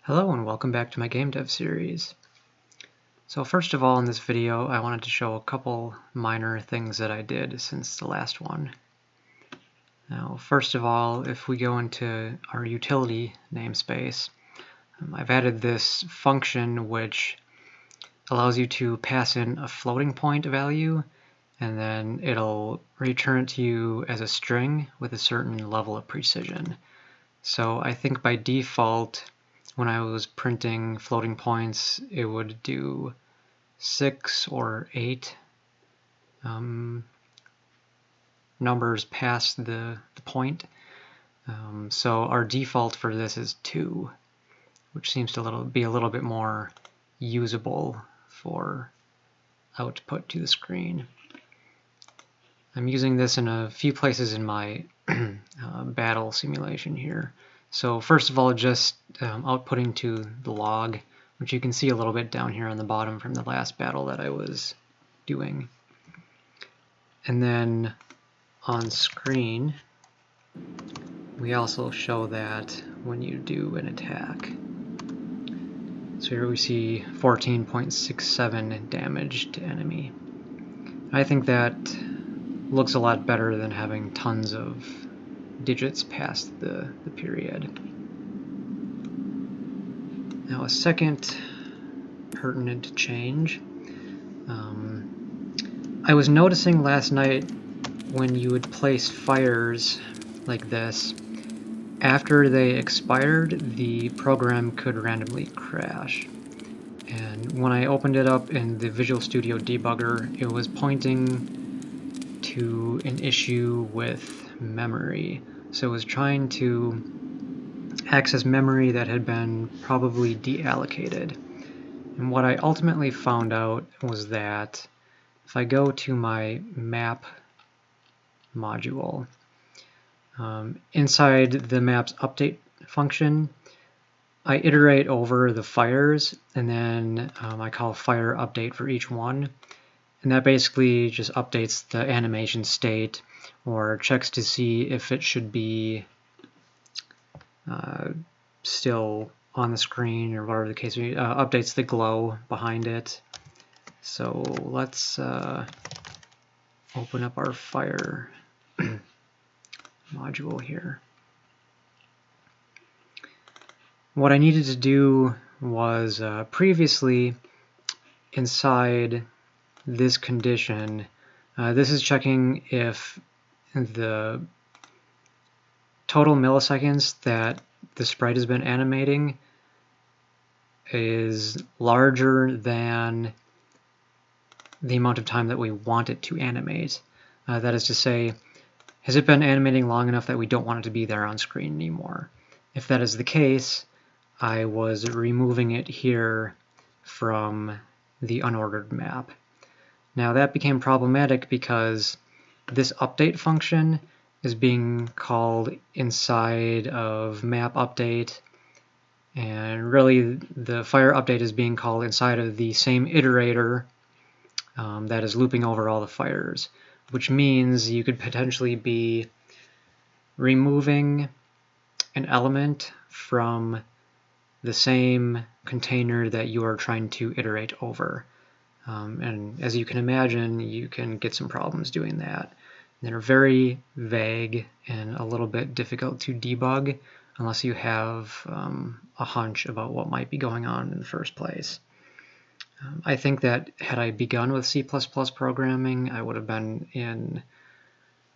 Hello and welcome back to my game dev series. So first of all, in this video I wanted to show a couple minor things that I did since the last one. Now first of all, if we go into our utility namespace, I've added this function which allows you to pass in a floating point value and then it'll return it to you as a string with a certain level of precision. So I think by default when I was printing floating points, it would do 6 or 8 numbers past the point. So our default for this is 2, which seems to be a little bit more usable for output to the screen. I'm using this in a few places in my battle simulation here. So first of all, just outputting to the log, which you can see a little bit down here on the bottom from the last battle that I was doing. And then on screen, we also show that when you do an attack. So here we see 14.67 damage to enemy. I think that looks a lot better than having tons of digits past the period. Now a second pertinent change. I was noticing last night when you would place fires like this, after they expired, the program could randomly crash. And when I opened it up in the Visual Studio debugger, it was pointing to an issue with memory. So it was trying to access memory that had been probably deallocated. And what I ultimately found out was that if I go to my map module, inside the map's update function, I iterate over the fires and then I call fire update for each one. And that basically just updates the animation state or checks to see if it should be still on the screen or whatever the case may be. Updates the glow behind it. So let's open up our fire module here. What I needed to do was previously inside this condition, this is checking if the total milliseconds that the sprite has been animating is larger than the amount of time that we want it to animate. That is to say, has it been animating long enough that we don't want it to be there on screen anymore? If that is the case, I was removing it here from the unordered map. Now that became problematic because this update function is being called inside of map update, and really the fire update is being called inside of the same iterator that is looping over all the fires, which means you could potentially be removing an element from the same container that you are trying to iterate over. And as you can imagine, you can get some problems doing that. They're very vague and a little bit difficult to debug unless you have a hunch about what might be going on in the first place. I think that had I begun with C++ programming, I would have been in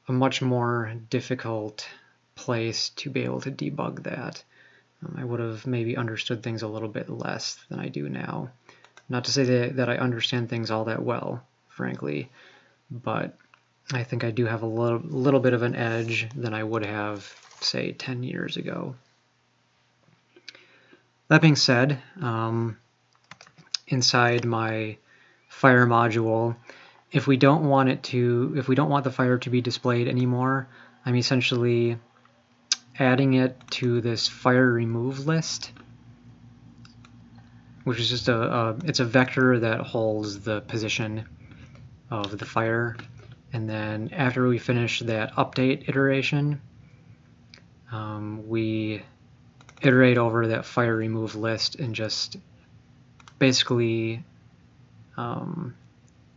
a much more difficult place to be able to debug that. I would have maybe understood things a little bit less than I do now. Not to say that I understand things all that well, frankly, but I think I do have a little bit of an edge than I would have, say, 10 years ago. That being said, inside my fire module, if we don't want the fire to be displayed anymore, I'm essentially adding it to this fire remove list, which is just it's a vector that holds the position of the fire. And then after we finish that update iteration, we iterate over that fire remove list and just basically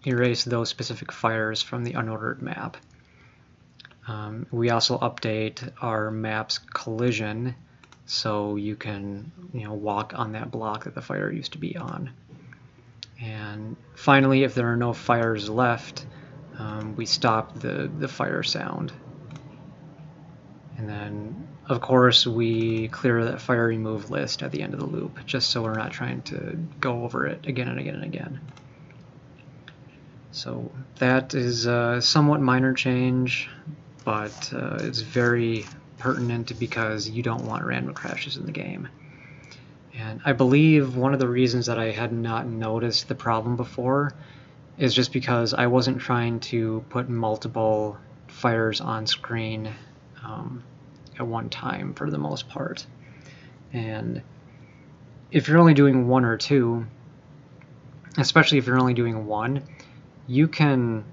erase those specific fires from the unordered map. We also update our map's collision so you can walk on that block that the fire used to be on. And finally, if there are no fires left, we stop the fire sound. And then, of course, we clear that fire remove list at the end of the loop, just so we're not trying to go over it again and again and again. So that is a somewhat minor change, but it's very pertinent because you don't want random crashes in the game. And I believe one of the reasons that I had not noticed the problem before is just because I wasn't trying to put multiple fires on screen at one time for the most part. And if you're only doing one or two, especially if you're only doing one, you can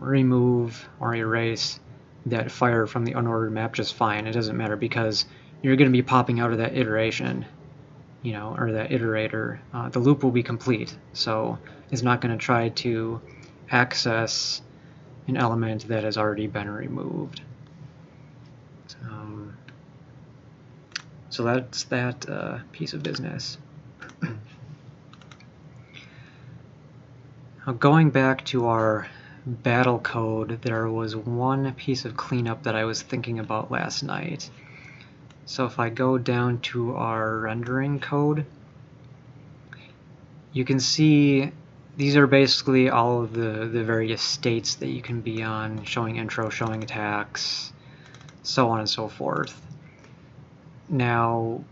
remove or erase that fire from the unordered map just fine. It doesn't matter because you're going to be popping out of that iteration, or that iterator. The loop will be complete, so it's not going to try to access an element that has already been removed. So that's that piece of business. Now, going back to our battle code, there was one piece of cleanup that I was thinking about last night. So if I go down to our rendering code, you can see these are basically all of the various states that you can be on, showing intro, showing attacks, so on and so forth. Now,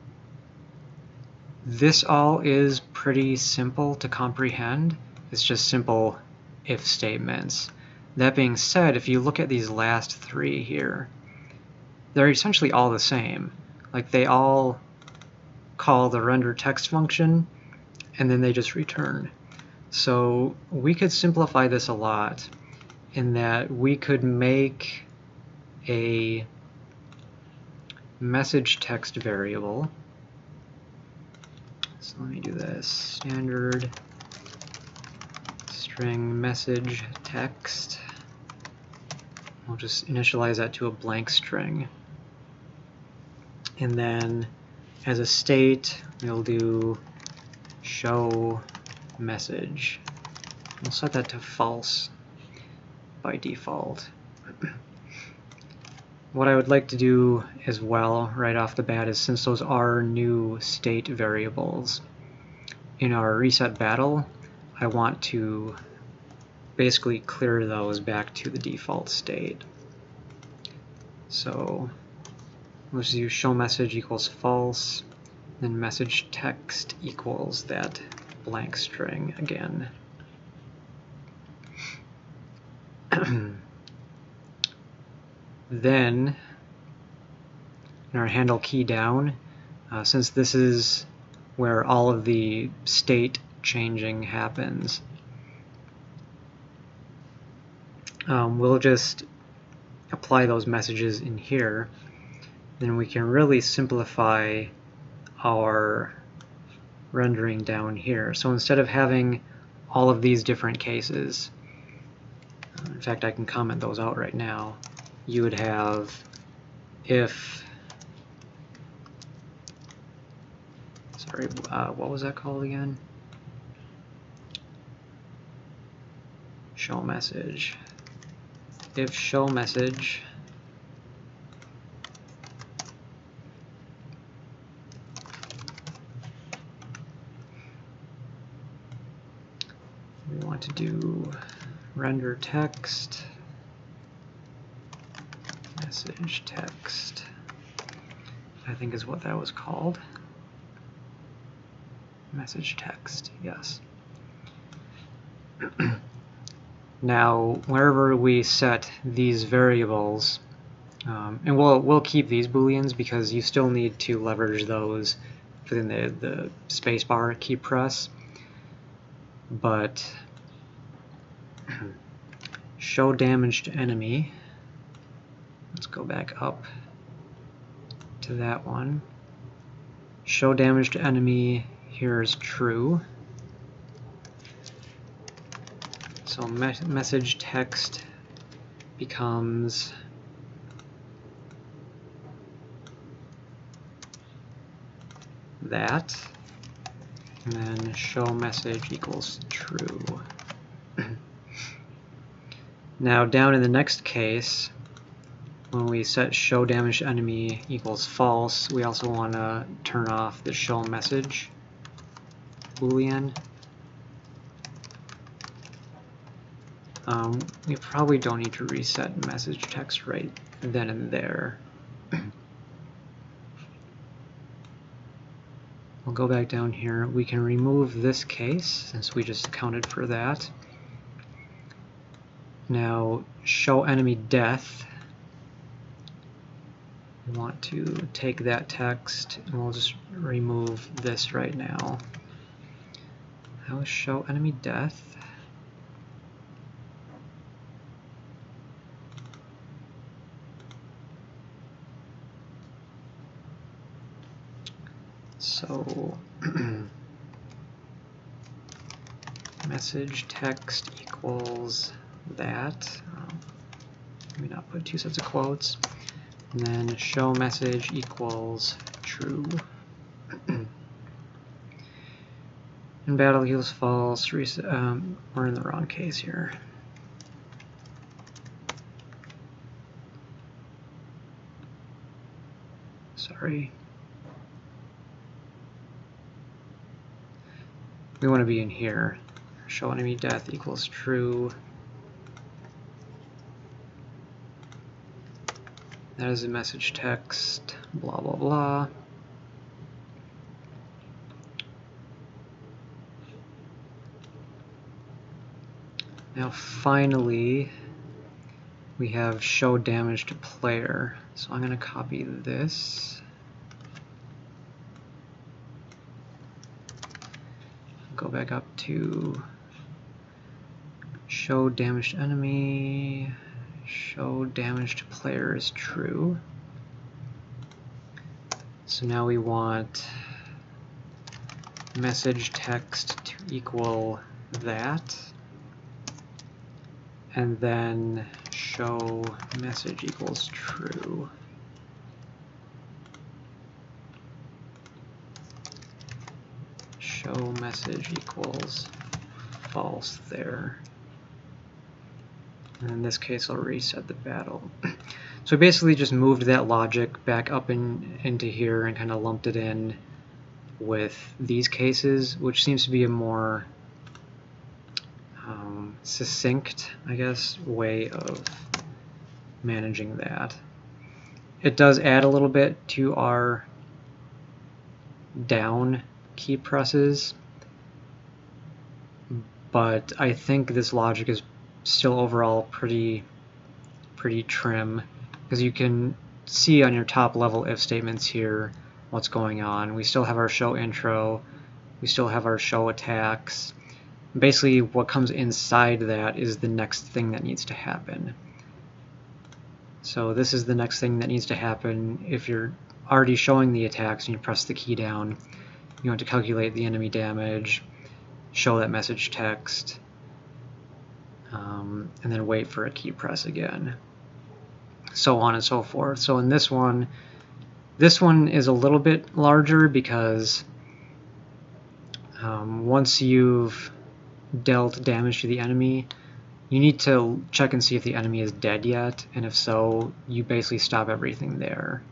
this all is pretty simple to comprehend. It's just simple if statements. That being said, if you look at these last three here, they're essentially all the same. Like, they all call the render text function, and then they just return. So we could simplify this a lot in that we could make a message text variable. So let me do this. Standard string message text. I'll just initialize that to a blank string. And then as a state, we'll do show message. We'll set that to false by default. What I would like to do as well right off the bat is, since those are new state variables, in our reset battle, I want to basically clear those back to the default state. So let's use show message equals false, then message text equals that blank string again. Then in our handle key down, since this is where all of the state changing happens, we'll just apply those messages in here. Then we can really simplify our rendering down here. So instead of having all of these different cases, in fact, I can comment those out right now. You would have if, sorry, what was that called again? Show message. If show message we want to do render text, message text, I think is what that was called. Message text, yes. Now, wherever we set these variables, and we'll keep these booleans because you still need to leverage those within the spacebar key press, but show damaged enemy, let's go back up to that one. Show damage to enemy here is true. So message text becomes that, and then show message equals true. Now down in the next case, when we set show damage to enemy equals false, we also want to turn off the show message boolean. We probably don't need to reset message text right then and there. We'll go back down here. We can remove this case since we just accounted for that. Now, show enemy death. We want to take that text and we'll just remove this right now. How is show enemy death? So message text equals that. Let me not put two sets of quotes. And then show message equals true. And battle equals false. We're in the wrong case here. Sorry. We want to be in here. Show enemy death equals true. That is a message text, blah, blah, blah. Now finally, we have show damage to player. So I'm going to copy this. Go back up to show damage to enemy. Show damage to player is true. So now we want message text to equal that. And then show message equals true. Show message equals false there. And in this case, I'll reset the battle. So we basically just moved that logic back up into here and kind of lumped it in with these cases, which seems to be a more succinct, I guess, way of managing that. It does add a little bit to our down key presses, but I think this logic is still overall pretty trim, because you can see on your top level if statements here what's going on. We still have our show intro, we still have our show attacks. Basically what comes inside that is the next thing that needs to happen. So this is the next thing that needs to happen. If you're already showing the attacks and you press the key down, you want to calculate the enemy damage, show that message text, and then wait for a key press again, so on and so forth. So in this one is a little bit larger because once you've dealt damage to the enemy, you need to check and see if the enemy is dead yet, and if so, you basically stop everything there.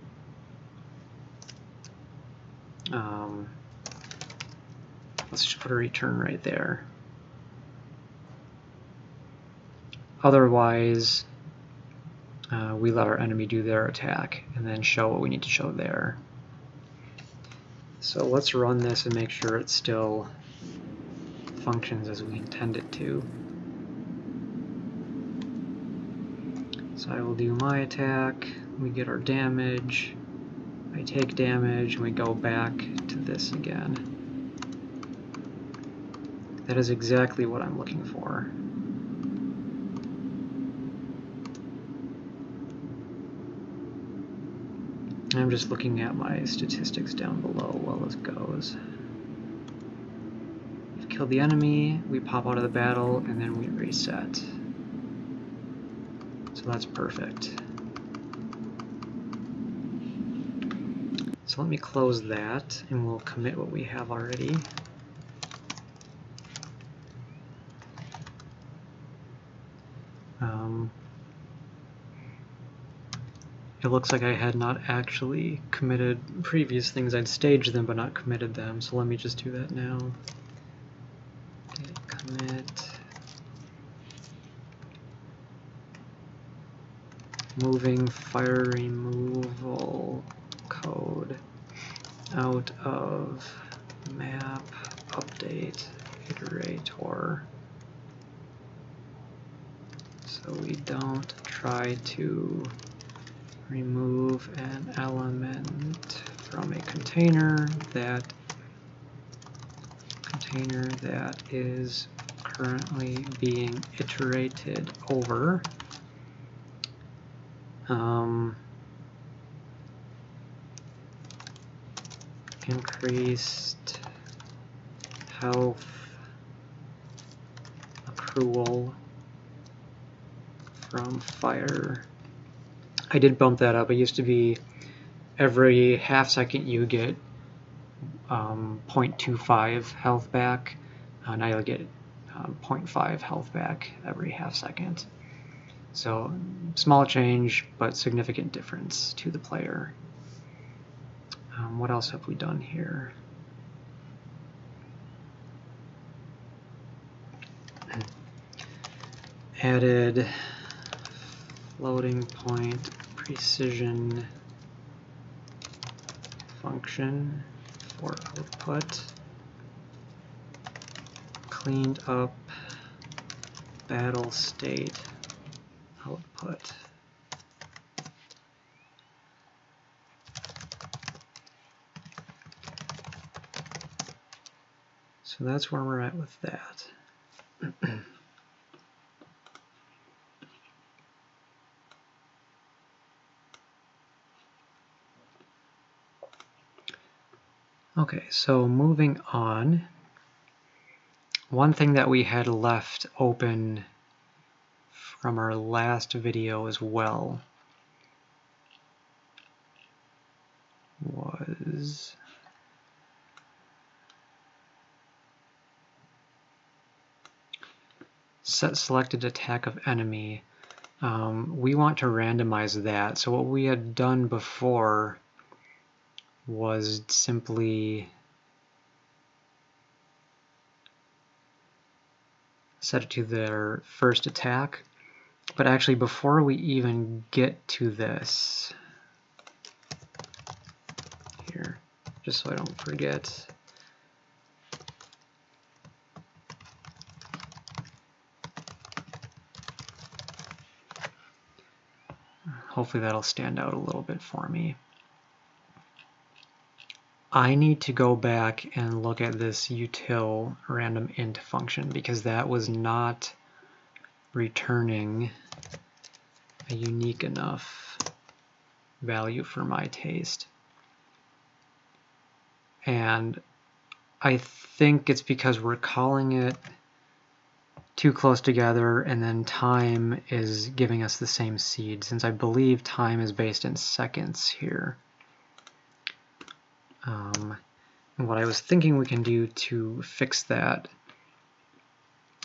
Let's just put a return right there. Otherwise, we let our enemy do their attack and then show what we need to show there. So let's run this and make sure it still functions as we intend it to. So I will do my attack, we get our damage, I take damage, and we go back to this again. That is exactly what I'm looking for. I'm just looking at my statistics down below while this goes. We've killed the enemy, we pop out of the battle, and then we reset. So that's perfect. So let me close that, and we'll commit what we have already. It looks like I had not actually committed previous things. I'd staged them but not committed them, so let me just do that now. Commit. Moving fire removal code out of map update iterator, so we don't try to remove an element from a container that is currently being iterated over. Increased health accrual from fire. I did bump that up. It used to be every half second you get 0.25 health back. Now you'll get 0.5 health back every half second. So small change, but significant difference to the player. What else have we done here? Added floating point precision function for output. Cleaned up battle state output. So that's where we're at with that. Okay, so moving on. One thing that we had left open from our last video as well was set selected attack of enemy. We want to randomize that. So what we had done before was simply set it to their first attack. But actually, before we even get to this, here, just so I don't forget, hopefully that'll stand out a little bit for me. I need to go back and look at this util random int function because that was not returning a unique enough value for my taste. And I think it's because we're calling it too close together and then time is giving us the same seed, since I believe time is based in seconds here. And what I was thinking we can do to fix that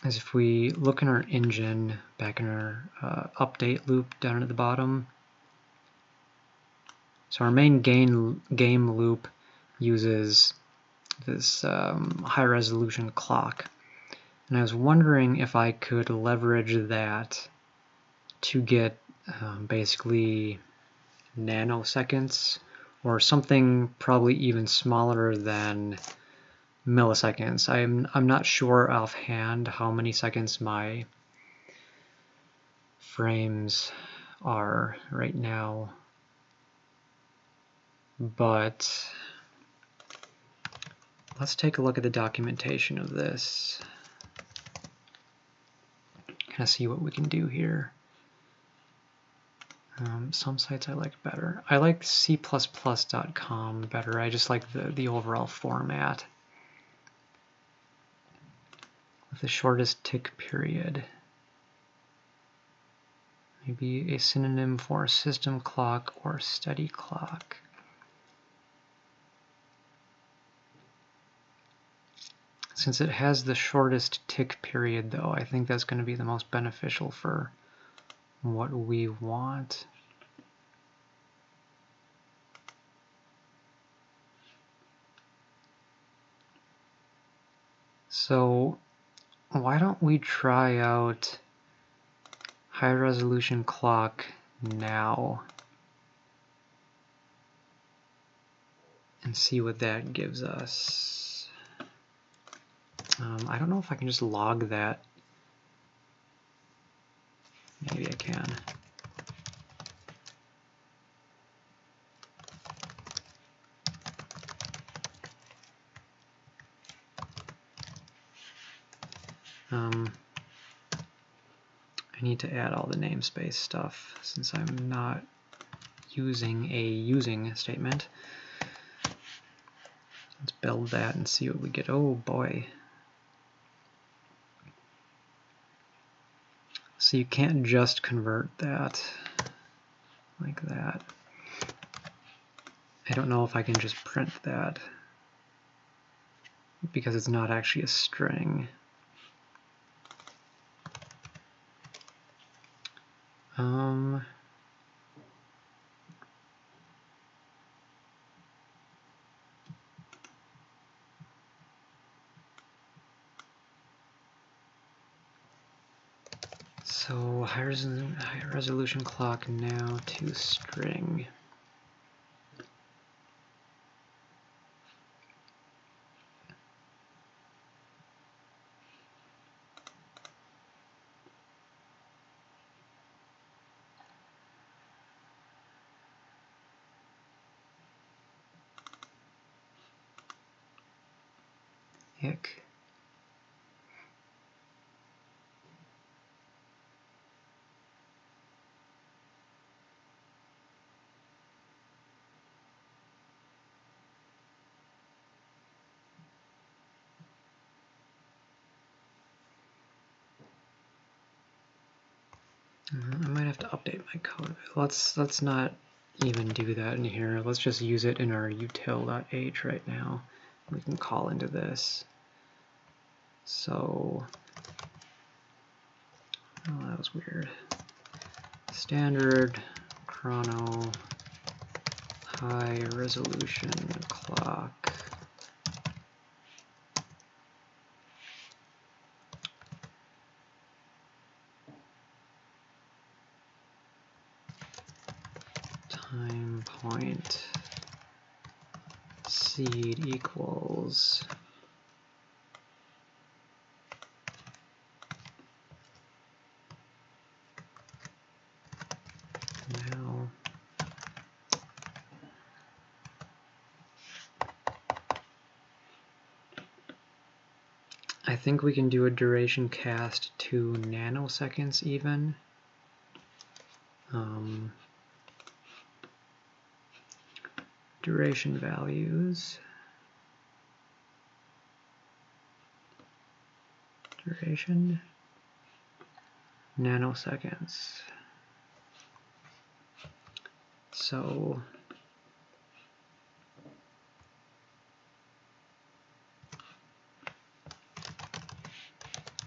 is if we look in our engine, back in our update loop down at the bottom. So our main game loop uses this high resolution clock. And I was wondering if I could leverage that to get basically nanoseconds, or something probably even smaller than milliseconds. I'm not sure offhand how many seconds my frames are right now, but let's take a look at the documentation of this. Kind of see what we can do here. Some sites I like better. I like c++.com better. I just like the overall format. With the shortest tick period. Maybe a synonym for system clock or steady clock. Since it has the shortest tick period, though, I think that's going to be the most beneficial for what we want. So why don't we try out high resolution clock now and see what that gives us. I don't know if I can just log that. Maybe I can. I need to add all the namespace stuff since I'm not using a using statement. Let's build that and see what we get. Oh boy. So you can't just convert that like that. I don't know if I can just print that because it's not actually a string. So high resolution clock now to string. Hick. I might have to update my code. Let's not even do that in here. Let's just use it in our util.h right now. We can call into this. So, oh, that was weird. Standard chrono high resolution clock. Time point seed equals now. I think we can do a duration cast to nanoseconds even. Duration values. Duration nanoseconds. So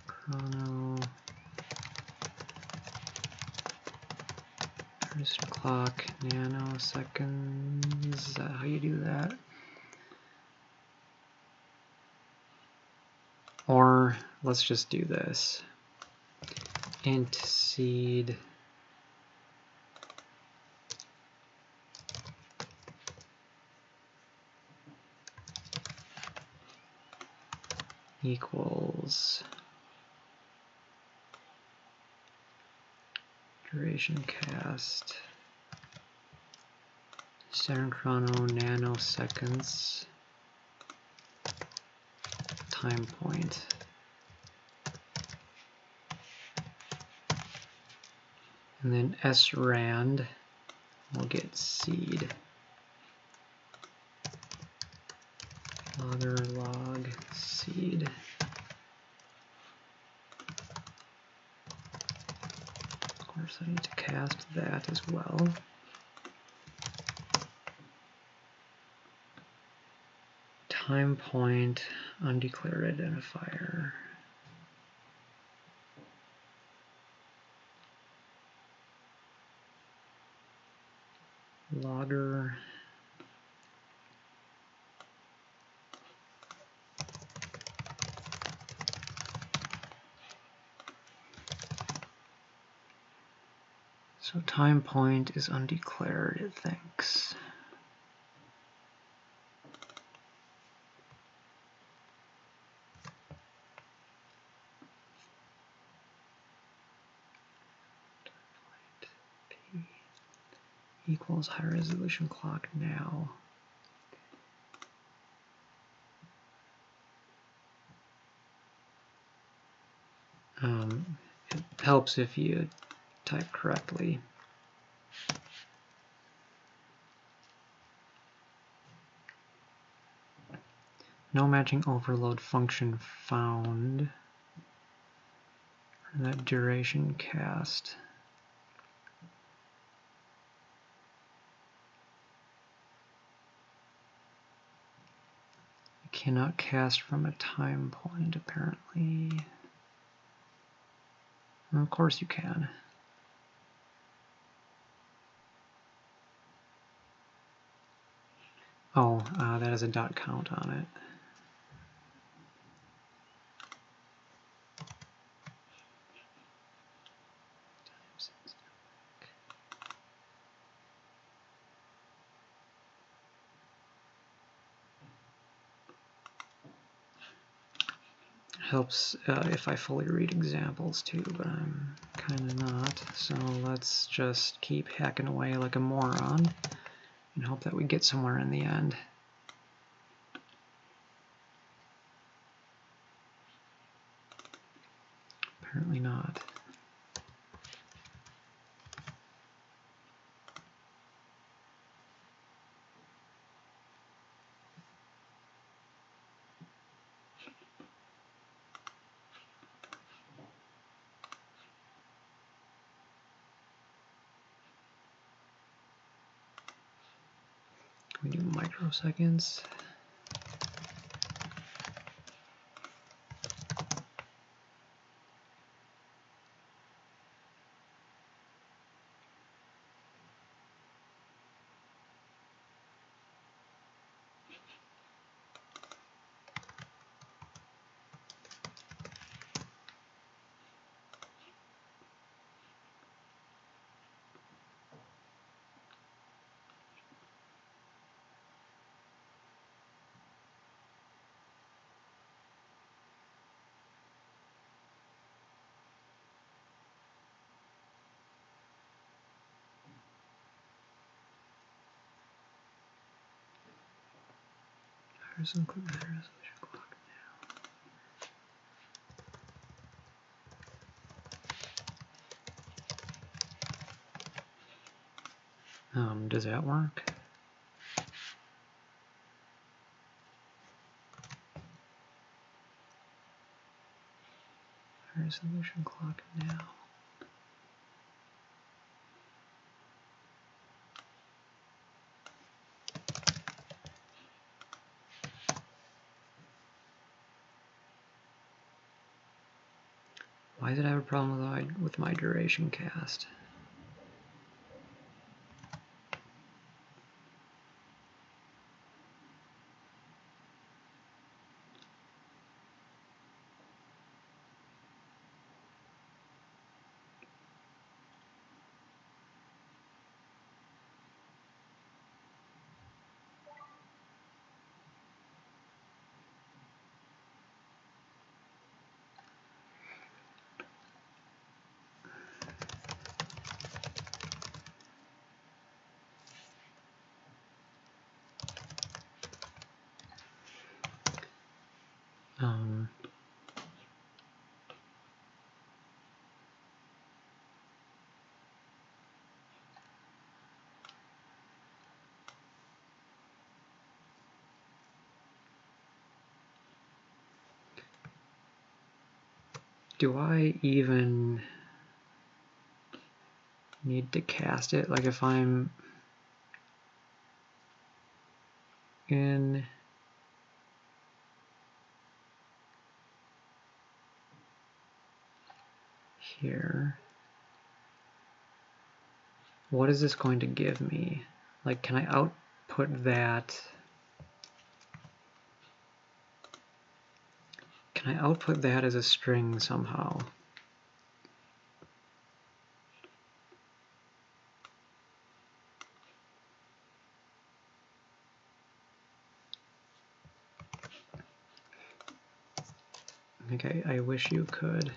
chrono resolution clock nanoseconds. Is that how you do that? Or let's just do this. Int seed equals duration cast chrono nanoseconds time point. And then srand we'll get seed. Logger log seed. Of course, I need to cast that as well. Time point undeclared identifier. Logger so time point is undeclared, it thinks. P equals high resolution clock now. It helps if you type correctly. No matching overload function found. And that duration cast. You cannot cast from a time point, apparently. Well, of course you can. Oh, that has a dot count on it. Helps if I fully read examples too, but I'm kind of not. So let's just keep hacking away like a moron and hope that we get somewhere in the end. Apparently not. Can we do microseconds? There's include that resolution clock now. Does that work? Resolution clock now. Why did I have a problem with my duration cast? do I even need to cast it? Like if I'm in here, what is this going to give me? Like, can I output that? Can I output that as a string somehow? Okay, I wish you could.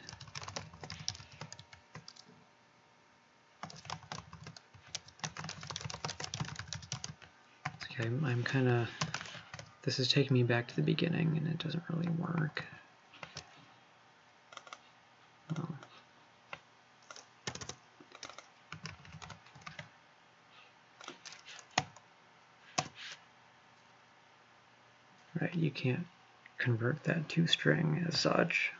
Okay, I'm kind of, this is taking me back to the beginning and it doesn't really work. Oh. Right, you can't convert that to string as such.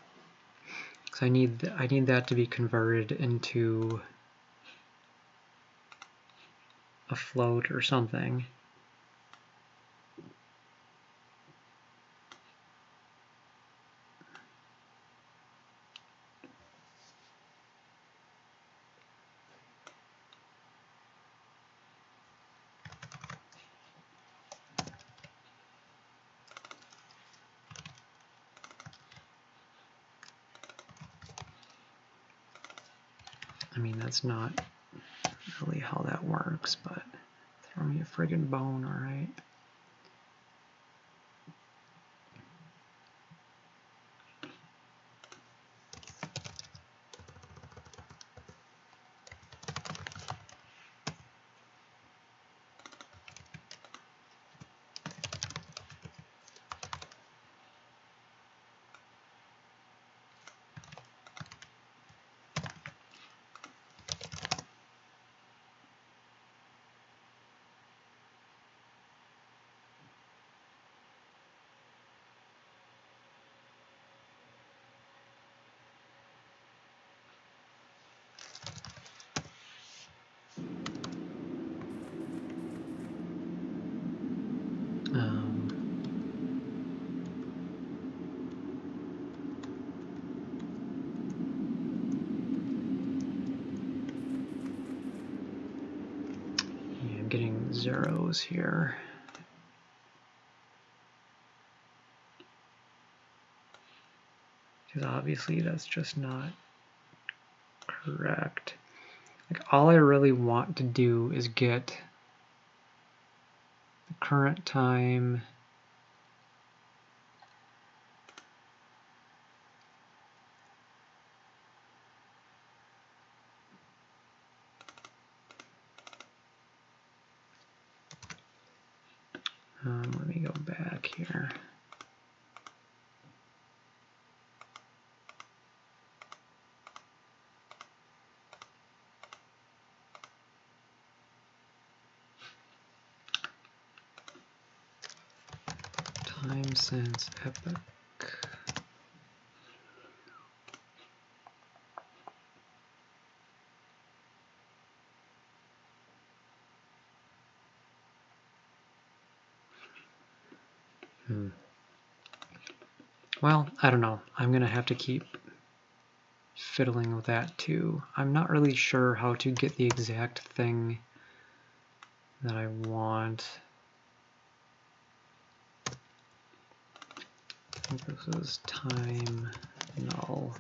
So I need that to be converted into a float or something. I mean, that's not really how that works, but throw me a friggin' bone, alright? Yeah, I'm getting zeros here. Because obviously that's just not correct. Like, all I really want to do is get the current time let me go back here. Time since epoch. Well, I don't know. I'm going to have to keep fiddling with that too. I'm not really sure how to get the exact thing that I want. I think this is time null.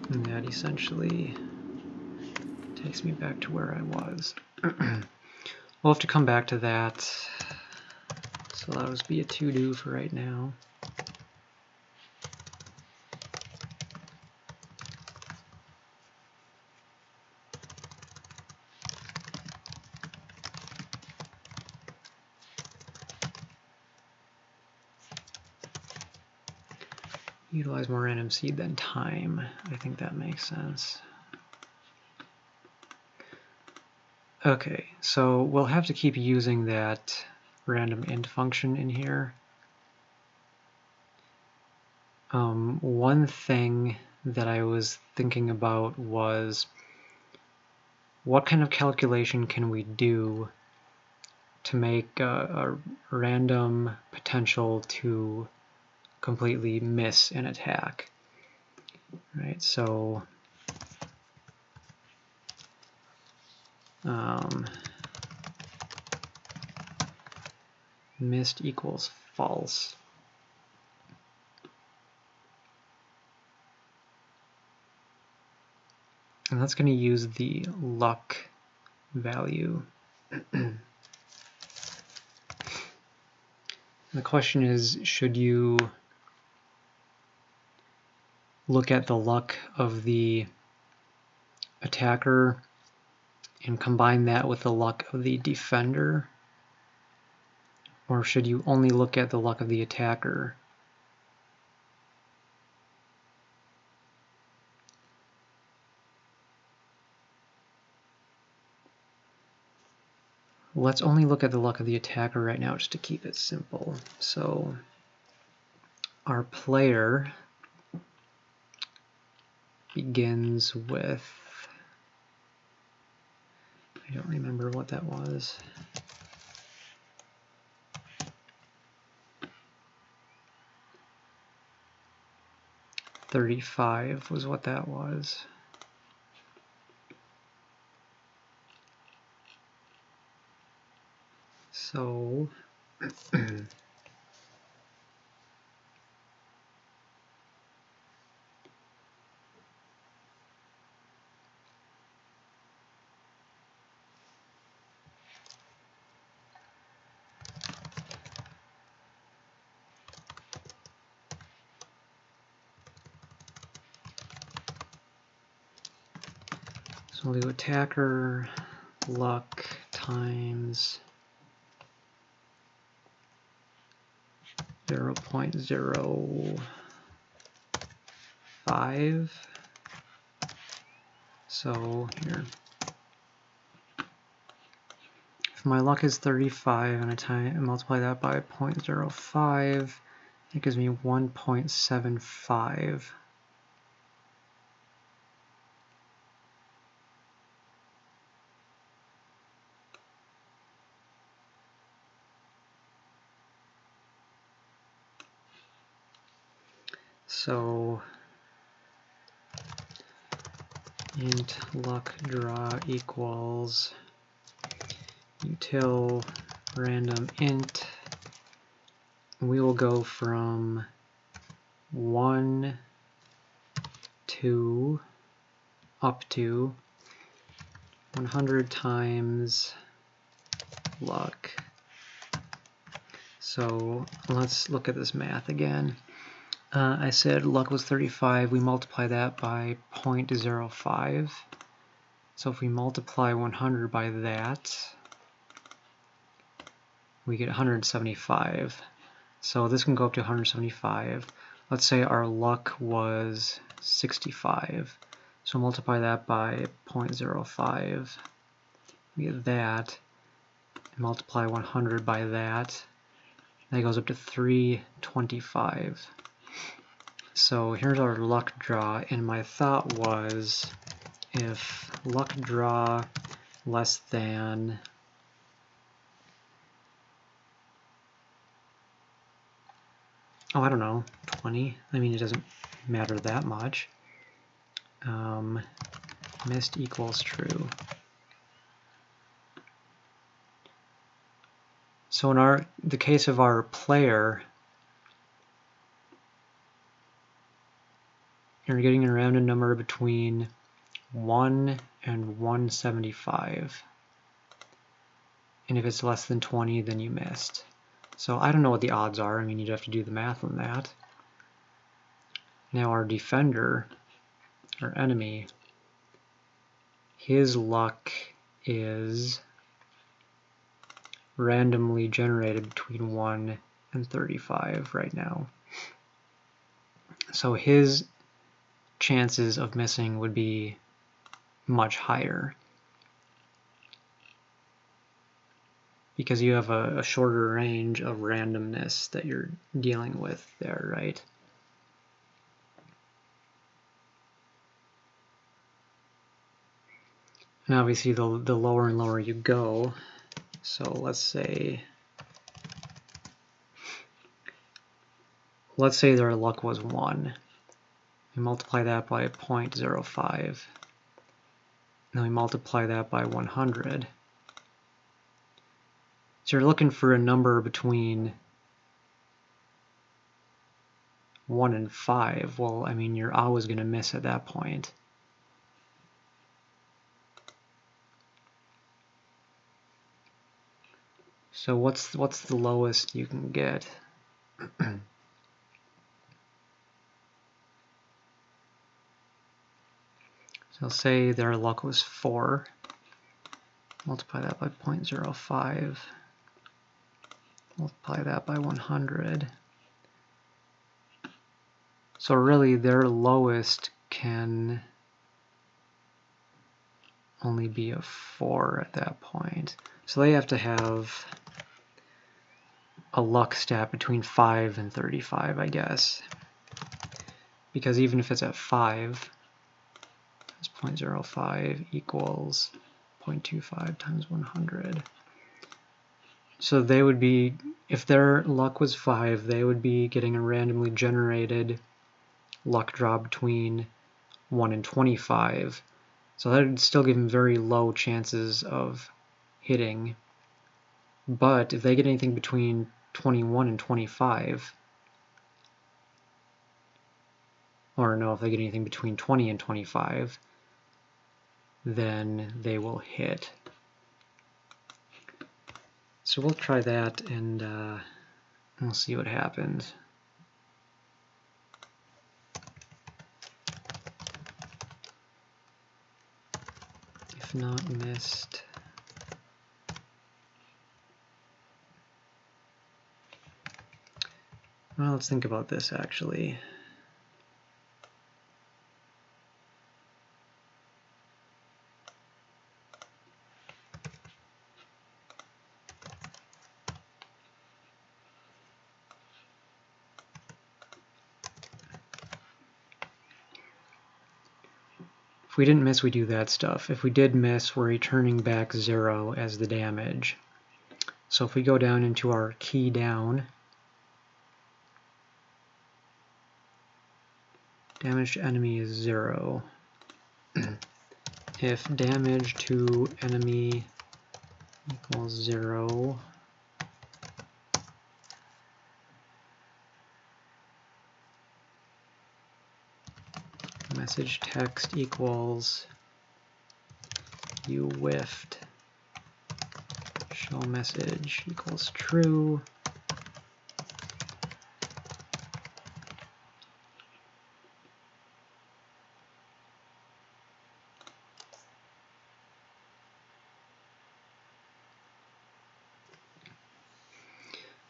And that essentially takes me back to where I was. We'll have to come back to that. So that'll just be a to-do for right now. Utilize more random seed than time. I think that makes sense. Okay, so we'll have to keep using that random int function in here. One thing that I was thinking about was what kind of calculation can we do to make a random potential to completely miss an attack, right? So missed equals false. And that's going to use the luck value. The question is, should you look at the luck of the attacker and combine that with the luck of the defender? Or should you only look at the luck of the attacker? Let's only look at the luck of the attacker right now just to keep it simple. So our player begins with, I don't remember what that was. $35 was what that was. So So we'll do attacker luck times 0.05. So here, if my luck is 35 and I multiply that by 0.05, it gives me 1.75. So int luck draw equals util random int. We will go from 1 to up to 100 times luck. So let's look at this math again. I said luck was 35. We multiply that by 0.05. So if we multiply 100 by that, we get 175. So this can go up to 175. Let's say our luck was 65. So multiply that by 0.05. We get that. Multiply 100 by that. That goes up to 325. So here's our luck draw, and my thought was if luck draw less than I don't know, 20. I mean, it doesn't matter that much. Missed equals true. So in the case of our player, you're getting a random number between 1 and 175. And if it's less than 20, then you missed. So I don't know what the odds are. I mean, you'd have to do the math on that. Now our defender, our enemy, his luck is randomly generated between 1 and 35 right now. So his chances of missing would be much higher because you have a shorter range of randomness that you're dealing with there, right? And obviously the lower and lower you go, so let's say their luck was 1. We multiply that by 0.05. Then we multiply that by 100. So you're looking for a number between 1 and 5. Well, I mean, you're always going to miss at that point. So what's the lowest you can get? So say their luck was 4. Multiply that by 0.05. Multiply that by 100. So really their lowest can only be a 4 at that point. So they have to have a luck stat between 5 and 35, I guess. Because even if it's at 5, it's 0.05 equals 0.25 times 100. So they would be, if their luck was 5, they would be getting a randomly generated luck draw between 1 and 25. So that would still give them very low chances of hitting. But if they get anything between 21 and 25, or no, if they get anything between 20 and 25, then they will hit. So we'll try that and we'll see what happens. If not missed. Well, let's think about this actually. If we didn't miss, we do that stuff. If we did miss, we're returning back 0 as the damage. So if we go down into our key down, damage to enemy is 0. If damage to enemy equals 0, message text equals you whiffed, show message equals true,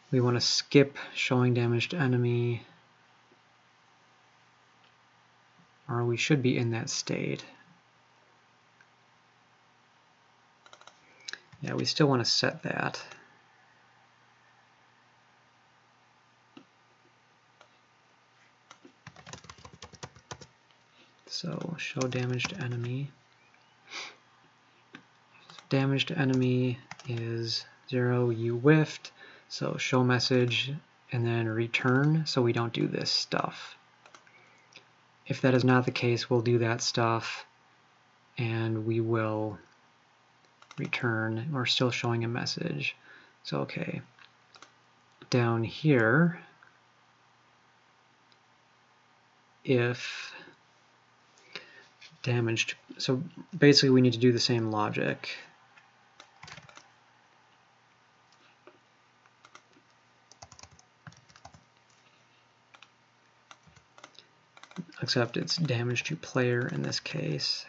we want to skip showing damage to enemy, or we should be in that state. Yeah, we still want to set that. So show damage to enemy. Damage to enemy is 0, you whiffed. So show message and then return, so we don't do this stuff. If that is not the case, we'll do that stuff and we will return. We're still showing a message. So okay, down here, if damaged, so basically we need to do the same logic. Except it's damage to player in this case.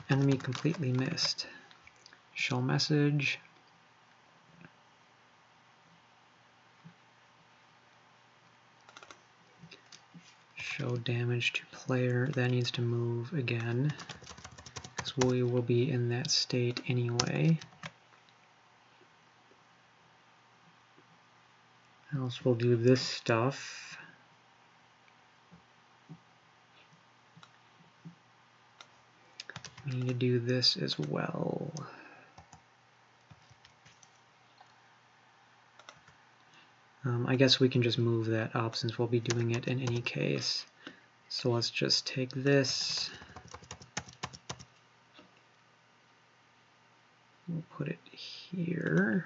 Enemy completely missed. show message. Show damage to player. That needs to move again, because we will be in that state anyway. Else we'll do this stuff. We need to do this as well. I guess we can just move that up since we'll be doing it in any case. So let's just take this. We'll put it here.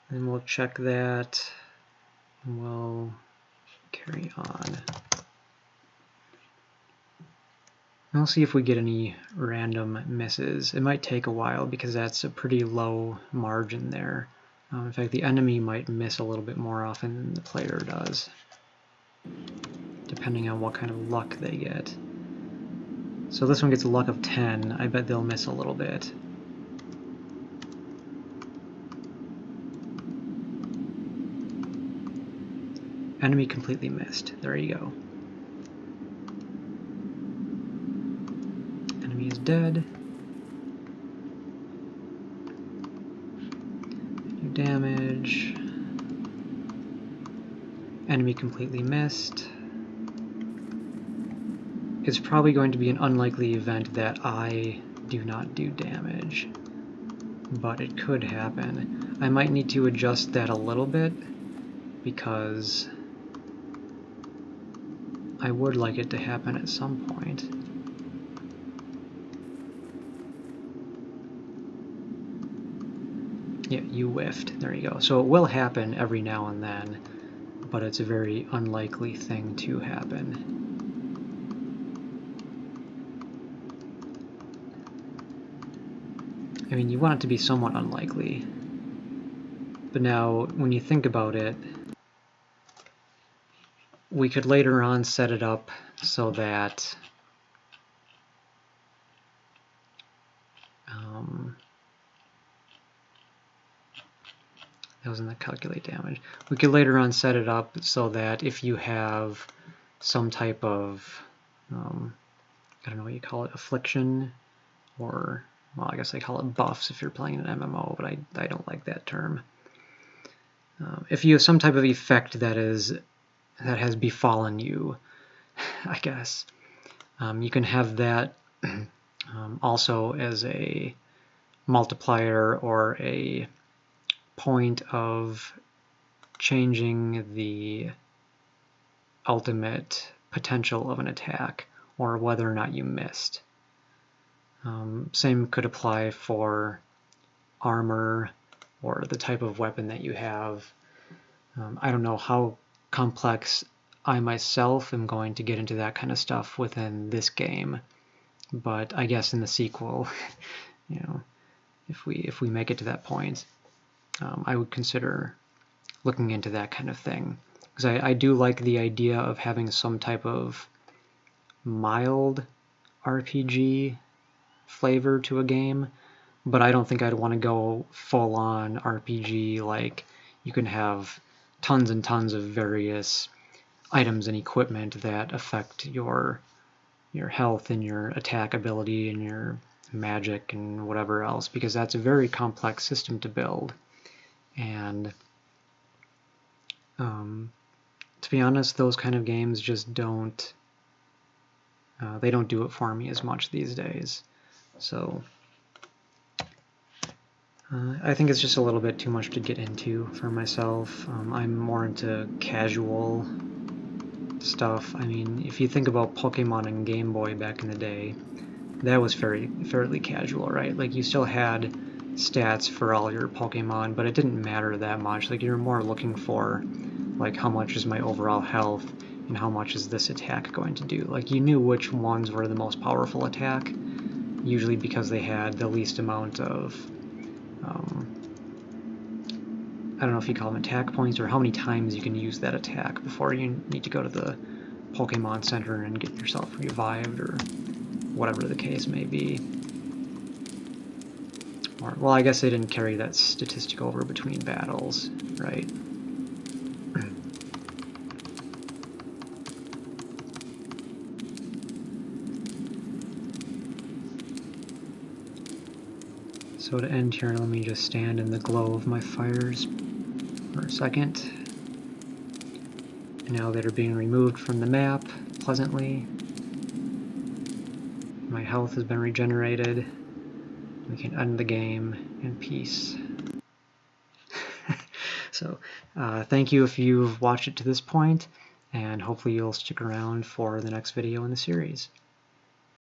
And we'll check that. And we'll carry on. We'll see if we get any random misses. It might take a while because that's a pretty low margin there. In fact, the enemy might miss a little bit more often than the player does, depending on what kind of luck they get. So this one gets a luck of 10. I bet they'll miss a little bit. Enemy completely missed. There you go. Enemy is dead. Do damage. Enemy completely missed. It's probably going to be an unlikely event that I do not do damage, but it could happen. I might need to adjust that a little bit because I would like it to happen at some point. Yeah, you whiffed. There you go. So it will happen every now and then, but it's a very unlikely thing to happen. I mean, you want it to be somewhat unlikely. But now, when you think about it, we could later on set it up so that that was in the calculate damage. We could later on set it up so that if you have some type of, I don't know what you call it, affliction, or, well, I guess they call it buffs if you're playing an MMO, but I don't like that term. If you have some type of effect that has befallen you, I guess, you can have that also as a multiplier or a point of changing the ultimate potential of an attack, or whether or not you missed. Same could apply for armor or the type of weapon that you have. I don't know how complex I myself am going to get into that kind of stuff within this game, but I guess in the sequel, you know, if we make it to that point, I would consider looking into that kind of thing, because I do like the idea of having some type of mild RPG flavor to a game, but I don't think I'd want to go full-on RPG, like you can have tons and tons of various items and equipment that affect your health and your attack ability and your magic and whatever else, because that's a very complex system to build. And to be honest, those kind of games just don't they don't do it for me as much these days. So I think it's just a little bit too much to get into for myself. I'm more into casual stuff. I mean, if you think about Pokemon and Game Boy back in the day, that was fairly casual, right? Like, you still had stats for all your Pokemon, but it didn't matter that much. Like, you're more looking for, like, how much is my overall health and how much is this attack going to do. Like, you knew which ones were the most powerful attack, usually because they had the least amount of I don't know if you call them attack points, or how many times you can use that attack before you need to go to the Pokemon Center and get yourself revived or whatever the case may be. Or, well, I guess they didn't carry that statistic over between battles, right? So to end here, let me just stand in the glow of my fires for a second. And now that are being removed from the map pleasantly, my health has been regenerated. We can end the game in peace. So thank you if you've watched it to this point, and hopefully you'll stick around for the next video in the series.